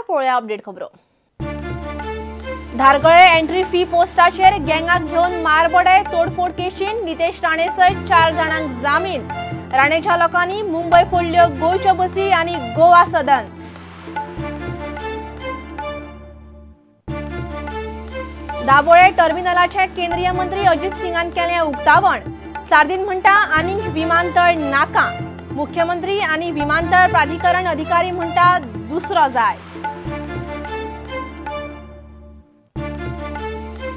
पळया अपडेट खबरो। धारगळे entry fee पोस्टाचेर गँगाक घेवन मारबडे तोडफोड केशीन नितेश राणे सयत 4 जाणांक जामीन। राणेच्या लोकांनी मुंबई फोडल्यो गोंयच्यो बसी आणि गोवा सदन। दाबोळे टर्मिनलाचे केंद्रीय मंत्री अजित सिंगान केले उक्तावण। सार्दीन म्हणटा आनीक विमानतळ नाका। मुख्यमंत्री आणि विमानतळ प्राधिकरण अधिकारी म्हणटा दुसरो जाय।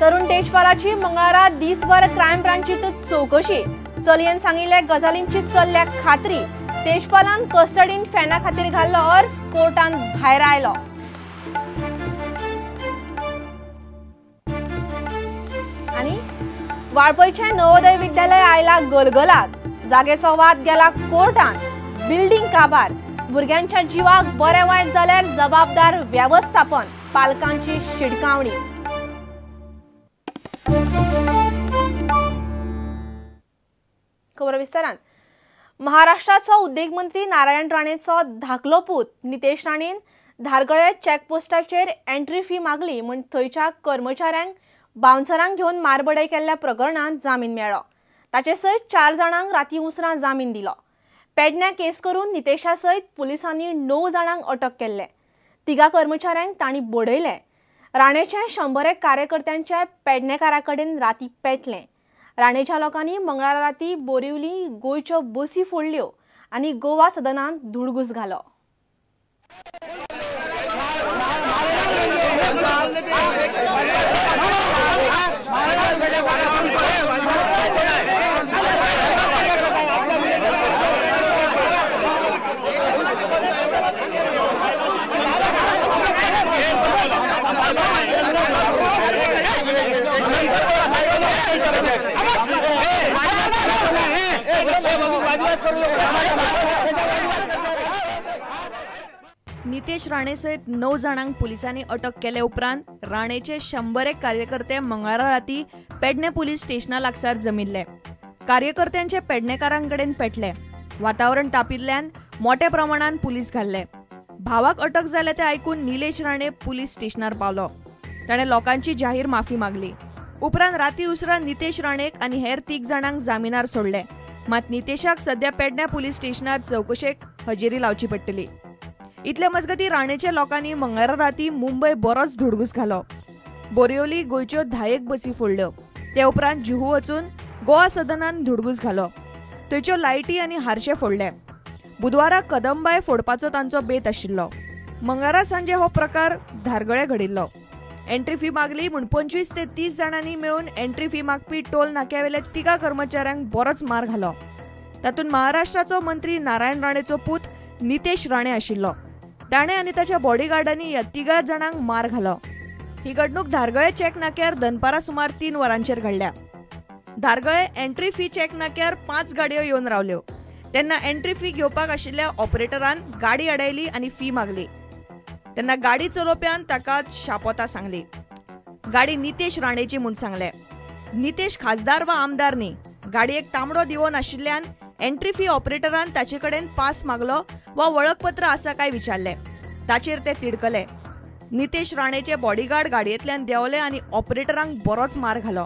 तरुण तेजपालाची मंगळारा दिसभर क्रायम ब्रांचीत चौकशी। चलयेन सांगिल्ले गजालींची चल्ल्या खात्री। तेजपालान कस्टडीन फॅना खातीर घाल्लो अर्ज कोर्टान भायर आयलो। आणि वाळपयचे नवोदय विद्यालय आयला गलगलात। जागेचो वाद गेला कोर्टान। बिल्डिंग काबार। भुरग्यांच्या जीवाक बरे वायट जाल्यार जबाबदार व्यवस्थापन। पालकांची शिडकावणी। खबर विस्तारान। महाराष्ट्राचो उद्देग मंत्री नारायण राणेचो धाकलो पूत नितेश राणेन धारगळे चॅकपोस्टाचेर एंट्री फी मागली म्हूण थंयच्या कर्मचाऱ्यांक बाउन्सरांक घेवन मारबडय केल्ल्या प्रकरणात जामीन मेळ्ळो। ताचे सयत 4 जाणांक राती उसरां जामीन दिलो। पेडण्या केस करून नितेशा सयत पुलिसांनी 9 जाणांक अटक केल्ले। 3 कर्मचाऱ्यांक तांणी बडयले। राणेचे 100 कार्यकर्त्यांचे पेडणेकाराकडेन राती पेटले। राणेच्या लोकांनी मंगळारा राती बोरिवली गोंयच्यो बसी फोडल्यो आणि गोवा सदनांत धुडगूस घालो। नितेश राणे सहित 9 जाणांक पुलिसांनी अटक केले उपरांत राणेचे 100 कार्यकर्ते मंगळारा राती पेडणे पुलीस स्टेशना लागसार जमिल्ले। कार्यकर्त्यांचे पेडणेकारांकडेन पेटले। वातावरण तापिल्ल्यान मोठ्या प्रमाणात पुलीस घाल्ले। भावाक अटक जाले ते आयकून निलेश राणे पुलीस स्टेशनार पावलो। ताणे लोकांची जाहीर माफी मागली। उपरांत राती उसरा नितेश राणेक आणि हेर 3 जाणांक जामिनार सोडले। मात नितेशाक सध्या पेडण्या पुलीस स्टेशनार चौकशेक हजेरी लावची पडटली। इतले मजगती राणेच्या लोकांनी मंगळारा राती मुंबय बरोच धुडगूस घालो। बोरिवली गोंयच्यो 10 बसी फोडल्यो। ते उपरांत जुहू वचून गोवा सदनान धुडगूस घालो। थंयच्यो लायटी आनी हारशे फोडले। बुधवाराक कदंबाय फोडपाचो तांचो बेत आशिल्लो। मंगळारा सांजे हो प्रकार धारगळे घडिल्लो। एंट्री फी मागली म्हूण 25 ते 30 जाणांनी मेळून एंट्री फी मागपी टोल नाक्यावेले 3 कर्मचाऱ्यांक बरोच मार घालो। तातूंत महाराष्ट्राचो मंत्री नारायण राणेचो पूत नितेश राणे आशिल्लो। ताणे आनी ताच्या बॉडीगार्डांनी ह्या 3 जाणांक मार घालो। ही घडणूक धारगळे चॅक नाक्यार दनपारा सुमार 3 वरांचेर घडल्या। धारगळे एंट्री फी चॅक नाक्यार 5 गाडयो येवन रावल्यो। तेन्ना एंट्री फी घेवपाक आशिल्ल्या ऑपरेटरान गाडी अडयली आनी फी मागली। तेन्ना गाडी चलोवप्यान ताका शापोता सांगली। गाडी नितेश राणेची म्हूण सांगले। नितेश खासदार वा आमदार न्ही। गाडयेक तांबडो दिवो नाशिल्ल्यान एंट्री फी ऑपरेटरान ताचे कडेन पास मागलो वा वळखपत्र आसा काय विचारले। ताचेर ते तिडकले। नितेश राणेचे बॉडीगार्ड गाडयेंतल्यान देंवले आनी ऑपरेटरांक बरोच मार घालो।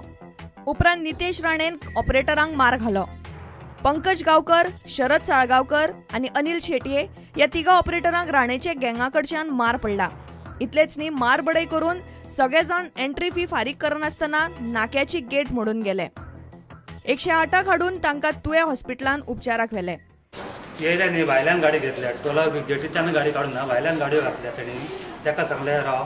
उपरांत नितेश राणेन ऑपरेटरांक मार घालो। पंकज गांवकर, शरद साळगांवकर आनी अनिल शेटये ह्या 3 ऑपरेटरांक राणेचे गँगाकडच्यान मार पडला। इतलेच न्ही, मारबडय करून सगळे जाण एंट्री फी फारीक करनासतना नाक्याची गेट मोडून गेले। 108 हाडून तांकां तुळे हॉस्पिटलांत उपचाराक व्हेले। येयल्या न्ही, भायल्यान गाडी घेतल्या। टोला गेटीच्यान गाडी काडून ना, भायल्यान गाडयो घातल्या तेणी। ताका सांगलें राव,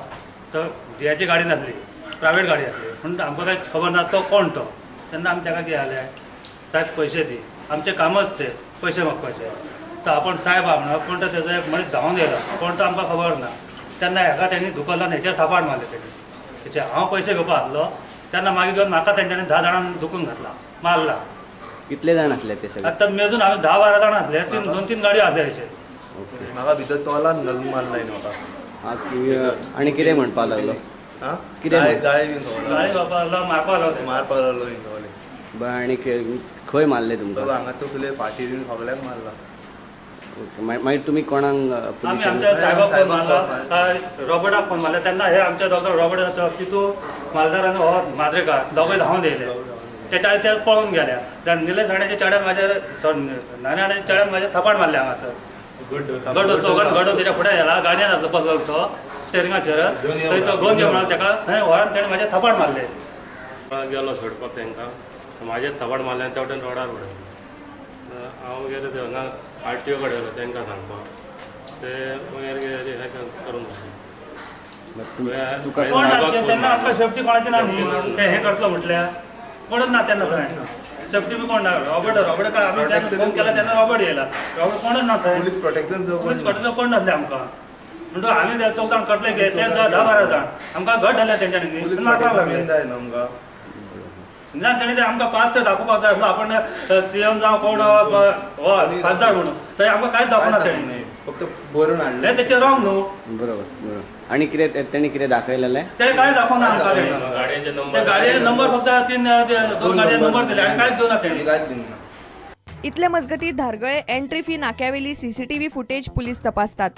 तो ह्याची गाडी नासली, प्रायवेट गाडी आसली। पूण आमकां कांय खबर ना तो कोण तो। तेन्ना आमी ताका कितें जालें, साहेब पयशे दी, आमचें कामच ते पयशे मागपाचे। तो आपण साहेब आहा म्हणून कोण तो तेजो एक मनीस धांवून येयलो, कोण तो आमकां खबर ना। तेन्ना हेका तेणी धुकल्लो, हेचेर थापाड मारले तेणी। तेचे हांव पयशे घेवपाक आसलो तेन्ना मागीर घेवन म्हाका तेंच्यांनी 10 जाणांक दुखून घातला, मारला। कितले जाण आसले ते सगळे? आतां मेजून हांवें 10-12 जाण आसले। 2-3 गाडयो आसले हेचे। म्हाका भितर तोलान घालून मारलाय म्हाका। आनी कितें म्हणपाक लागलो? कितें गाळी गाळी मारपाक लागलो। आनी खंय मारले तुमकां? हांगा तकले फाटी बीन सगळ्याक मारला। मागीर तुमी कोणाक आम्ही आमच्या साहेबाक फोन मारला, रॉबर्टाक फोन मारला, तेन्ना हे आमचे डॉक्टर रॉबर्ट कितू मालदारान हो माद्रेकार दोगूय धांवन येयले. त्याच्या ते पळून गेल्या. निलेश राणेच्या चेड्यान म्हाजेर नारायणाच्या चेड्यान म्हाजेर थपाड मारले हांगासर. गडो चौगान गडो त्याच्या फुडें गेला, गाडयेन जातलो बसलो तो स्टेरिंगाचेर, थंय तो गोंद घेवन ताका थंय व्हरान तेणें म्हाजेर थपाड मारले. गेलो सोडपाक तांकां, म्हाजेर थपाड मारले त्या वटेन रोडार उडयलो. हांव गेलो ते हांगा RTO कडेन गेलो तांकां सांगपाक, ते मागीर हे करून तेन्ना आमकां सेफ्टी कोणाची ना न्ही, ते हे करतलो म्हटल्यार कोणूच ना तेन्ना थंय सेफ्टी बी कोण ना. रॉबर्ट काय आमी तेन्ना फोन केला तेन्ना रॉबर्ट येयला, रॉबर्ट कोणूच ना थंय, पोलीस प्रोटेक्शन कोण नासले आमकां. म्हणटो आमी 14 जाण कटले गे, ते 10-12 जाण आमकां घट घातले तेंच्यांनी मारपाक लागले. ना तेणी ते आमकां पास दाखोवपाक जाय आसलो, आपण CM जावं कोण खासदार म्हणून, थंय आमकां कांयच दाखोवना तेणी, फक्त बरोवन हाडले. तेचे रॉंग न्हू. बरोबर. आनी कितें तेणी कितें दाखयलेलें तेणे कांय दाखोवना आमकां. ते गाडयेचे नंबर फक्त 2 गाडये नंबर दिले आनी कांयच दिवना तेणी. कांयच दिना. इतले मजगतीं धारगळे एंट्री फी नाक्यावेली CCTV फुटेज पुलीस तपासतात.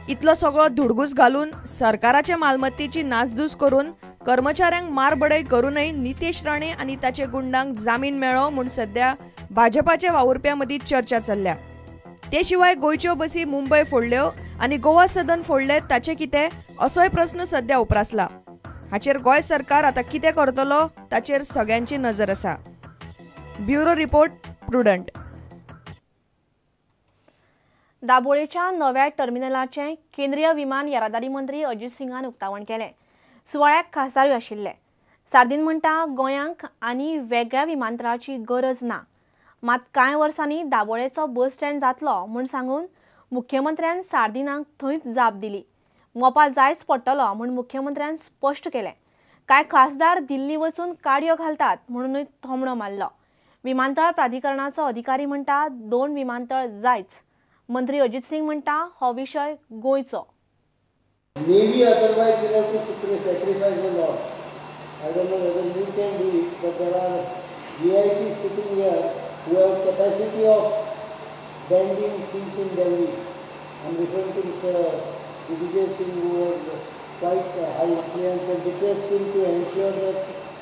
इतलो सगळो धुडगूस घालून सरकाराचे मालमत्तेची नासधूस करून कर्मचाऱ्यांक मारबडय करूनय नितेश राणे आनी ताचे गुंडांक जामीन मेळ्ळो म्हूण सध्या भाजपाच्या वावुरप्यां मदीं चर्चा चल्ल्या. ते शिवाय गोंयच्यो बसी मुंबय फोडल्यो आनी गोवा सदन फोडले ताचे कितें असोय प्रस्न सध्या उप्रासला. हाचेर गोंय सरकार आतां कितें करतलो ताचेर सगळ्यांची नजर आसा. Bureau report, prudent. दाबोळेच्या नव्या टर्मिनलाचें केंद्रीय विमान येरादारी मंत्री अजित सिंगान उक्तावण केलें. सुवाळ्याक खासदारूय आशिल्ले. सार्दीन म्हणटा गोंयांक आनी वेगळ्या विमानतळाची गरज ना, मात कांय वर्सांनी दाबोळेचो बस स्टँड जातलो म्हूण सांगून मुख्यमंत्र्यान सार्दिनांक थंयच जाप दिली. मोपा जायच पडटलो म्हूण मुख्यमंत्र्यान स्पश्ट केलें. कांय खासदार दिल्ली वचून काडयो घालतात म्हणूनय थोमणो मारलो. विमानतळ प्राधिकरणाचो अधिकारी म्हणटा 2 विमानतळ जायच. मंत्री अजित सिंग म्हणटा हो विशय गोंयचो. Maybe otherwise we'll have to sacrifice a lot. I don't know whether you can do it, but there are VIPs sitting here who have capacity of bending things in Delhi. I'm referring to Mr. Vijay Singh, who was quite high influence and request him to ensure that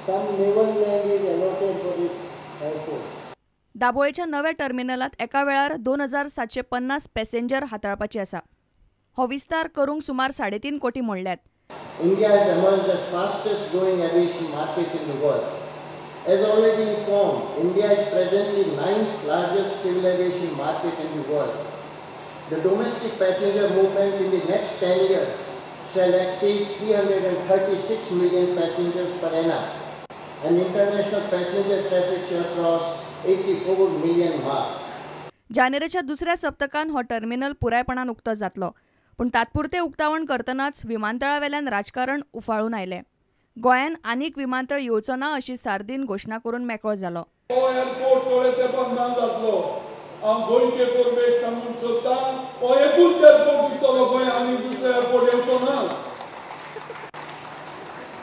some naval land is allotted for this airport. दाबोळेच्या नव्या टर्मिनलात एका वेळार 2750 passenger हाताळपाचे आसा. हो विस्तार करूंक सुमार 3.5 कोटी मोडल्यात. India has emerged as fastest growing aviation market in the world. As already informed, India is presently 9th largest civil aviation market in the world. The domestic passenger movement in the next 10 years shall exceed 336 million passengers per annum, and international passenger traffic shall cross 84 million mark. जानेराच्या दुसऱ्या सप्तकान हो terminal पुरायपणान उक्तो जातलो. पूण तात्पुरते उक्तावण करतनाच विमानतळावेल्यान राजकारण उफाळून आयलें. गोंयान आनीक विमानतळ येवचो ना अशी सार्दीन घोशणा करून मेकळो जालो. एअरपोर्ट थोडे तेंपान बंद जातलो. हांव गोंयचे कोरबेक सांगून सोदता, हो एकूच एअरपोर्ट उरतलो गोंय, आनी दुसरो एअरपोर्ट येवचो ना.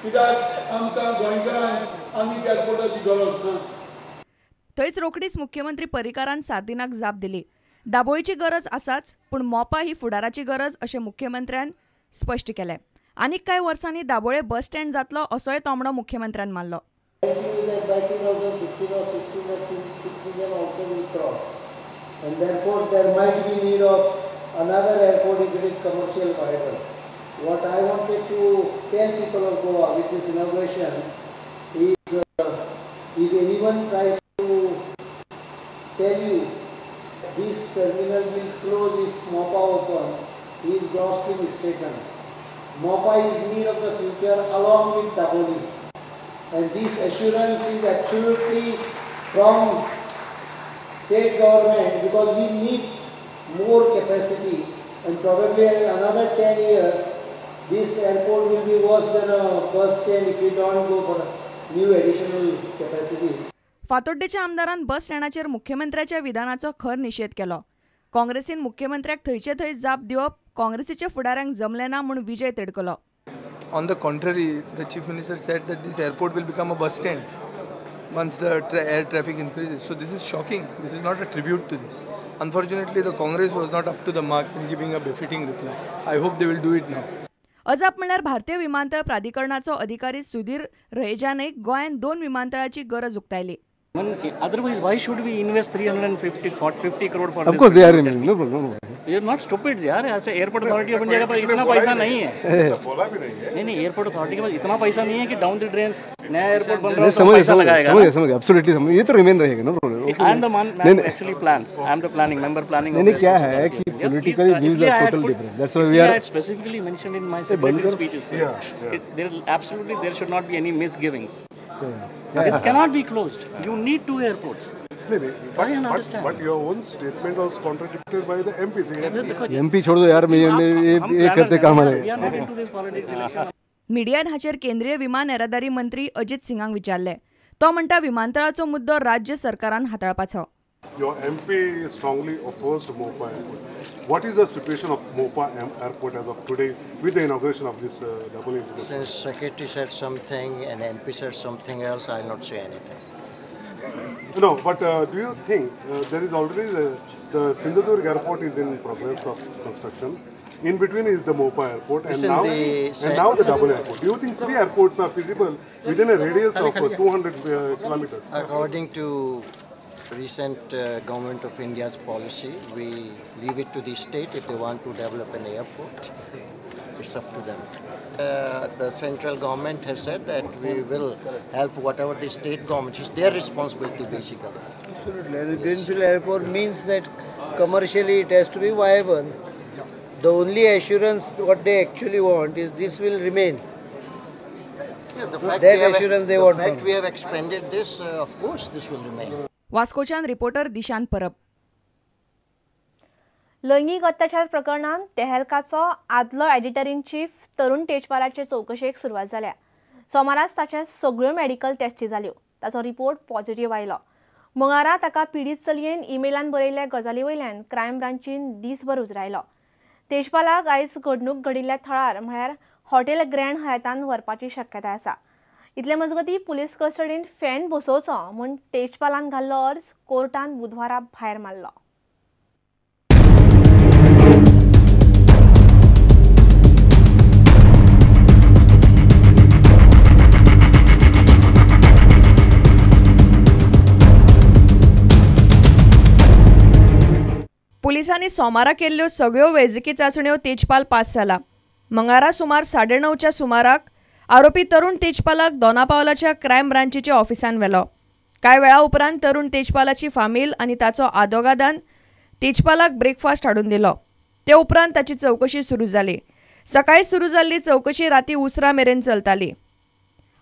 कित्याक आमकां गोंयकारांक आनीक एअरपोर्टाची गरज ना. थंयच रोखडीच मुख्यमंत्री पर्रीकारान सार्दिनाक जाप दिली. दाबोळीची गरज आसाच, पूण मोपा ही फुडाराची गरज अशें मुख्यमंत्र्यान स्पश्ट केलें. आनीक कांय वर्सांनी दाबोळे बस स्टँड जातलो असोय तोमडो मुख्यमंत्र्यान मारलो. This terminal will close if MOPA open. He is grossly mistaken. MOPA is need of the future along with Daboli. And this assurance is absolutely from state government, because we need more capacity, and probably in another 10 years this airport will be worse than a bus stand if we don't go for new additional capacity. फातोड्डेच्या आमदारान बस स्टँडाचेर मुख्यमंत्र्याच्या विधानाचो खर निशेध केलो. काँग्रेसीन मुख्यमंत्र्याक थंयचे थंय जाप दिवप काँग्रेसीच्या फुडाऱ्यांक जमलें ना म्हूण विजय तिडकलो. On the contrary, the chief minister said that this airport will become a bus stand. once the air traffic increases. So this is shocking. This is not a tribute to this. Unfortunately, the Congress was not up to the mark in giving a befitting reply. I hope they will do it now. अजाप म्हणल्यार भारतीय विमानतळ प्राधिकरणाचो अधिकारी सुधीर रहेजाने गोंयांत 2 विमानतळाची गरज उक्तायली. Otherwise, why should we invest 350 crore for this? Of course, they are remaining. No problem. You're not stupid, यार. ऐसे airport authority of India K pass इतना पैसा नहीं है. नहीं एयरपोर्ट अथॉरिटी के पास इतना पैसा नहीं है कि डाउन द ड्रेन नया एयरपोर्ट बन रहा है तो पैसा लगाएगा. समझ एब्सोल्युटली समझ. ये तो रिमेन रहेगा. No problem. I am the main actually plans. I am the planning member planning. नहीं क्या है कि politically views are total different. That's why we are specifically mentioned in my separatory speeches. There absolutely there should not be any misgivings. This cannot be closed. You need 2 airports. But your own statement was contradicted by the MPs. MP छोड़ दो यार. ये करते काम आहे. We are not into this politics election. मिडियान हाचेर केंद्रीय विमान येरादारी मंत्री अजित सिंगाक विचारले. तो म्हणटा विमानतळाचो मुद्दो राज्य सरकारान हाताळपाचो. Your MP strongly opposed Mopa Airport. What is the situation of Mopa Airport as of today with the inauguration of this double integrated? Since Secretary said something and MP said something else, I'll not say anything. No, but do you think there is already the Sindhudurg Airport is in progress of construction? In between is the Mopa Airport and now the double airport. Do you think 3 airports are feasible within a radius of 200 kilometers? According to recent government of India's policy, we leave it to the state if they want to develop an airport. It's up to them. The central government has said that we will help whatever the state government. It's their responsibility basically. Absolutely. The Greenfield Airport means that commercially it has to be viable. The only assurance what they actually want is this will remain. Yeah, the fact that assurance they want. The fact we have expanded this, of course, this will remain. वास्कोच्यान reporter Dishan Parab. लैंगिक अत्याचार प्रकरणात तेहलकाचो आदलो editor in chief तरुण तेजपालाचे चौकशेक सुरवात जाल्या. सोमाराच ताचे सगळ्यो मेडिकल टेस्टी जाल्यो. ताचो रिपोर्ट पॉझिटिव्ह आयलो. मंगळारा ताका पीडित चलयेन ईमेलान बरयल्ल्या गजाली वयल्यान क्रायम ब्रांचीन दीसभर उजरायलो. तेजपालाक आयज घडणूक घडिल्ल्या थळार म्हळ्यार हॉटेल ग्रँड हयातान व्हरपाची शक्यताय आसा. इतले मजगतीं पुलीस कस्टडींत फॅन बसोवचो म्हूण तेजपालान घाल्लो अर्ज कोर्टान बुधवारा भायर मारलो. पुलिसांनी सोमारा केल्ल्यो सगळ्यो वैजकी चाचण्यो तेजपाल पास जाला. मंगळारा सुमार 9:30च्या सुमाराक आरोपी तरुण तेजपालाक दोनापावलाच्या क्रायम ब्रांचीच्या ऑफिसान व्हेलो. कांय वेळा उपरांत तरुण तेजपालाची फामील आनी ताचो आदोगादान तेजपालाक ब्रेकफास्ट हाडून दिलो. ते उपरांत ताची चवकशी सुरू जाली. सकाळी सुरू जाल्ली चवकशी राती उसरा मेरेन चलताली.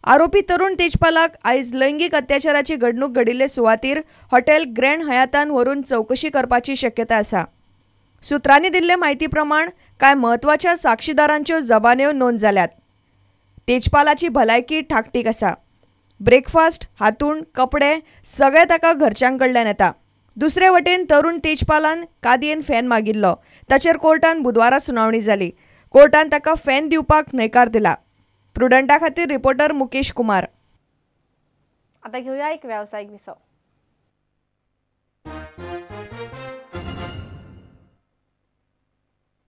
आरोपी तरुण तेजपालाक आयज लैंगिक अत्याचाराची घडणूक घडिल्ले सुवातेर हॉटेल ग्रँड हयातान व्हरून चवकशी करपाची शक्यता आसा. सुत्रांनी दिल्ले म्हायती प्रमाण कांय म्हत्वाच्या साक्षीदारांच्यो जबान्यो नोंद जाल्यात. तेजपालाची भलायकी ठाकठीक आसा. ब्रेकफास्ट, हातूण, कपडे सगळे ताका घरच्यां कडल्यान येता. दुसरे वटेन तरुण तेजपालान कादयेन फॅन मागिल्लो. ताचेर कोर्टान बुधवारा सुनावणी जाली. कोर्टान ताका फॅन दिवपाक न्हयकार दिला. प्रुडंटा खातीर रिपोर्टर मुकेश कुमार. आता घेऊया एक व्यावसायिक विसव.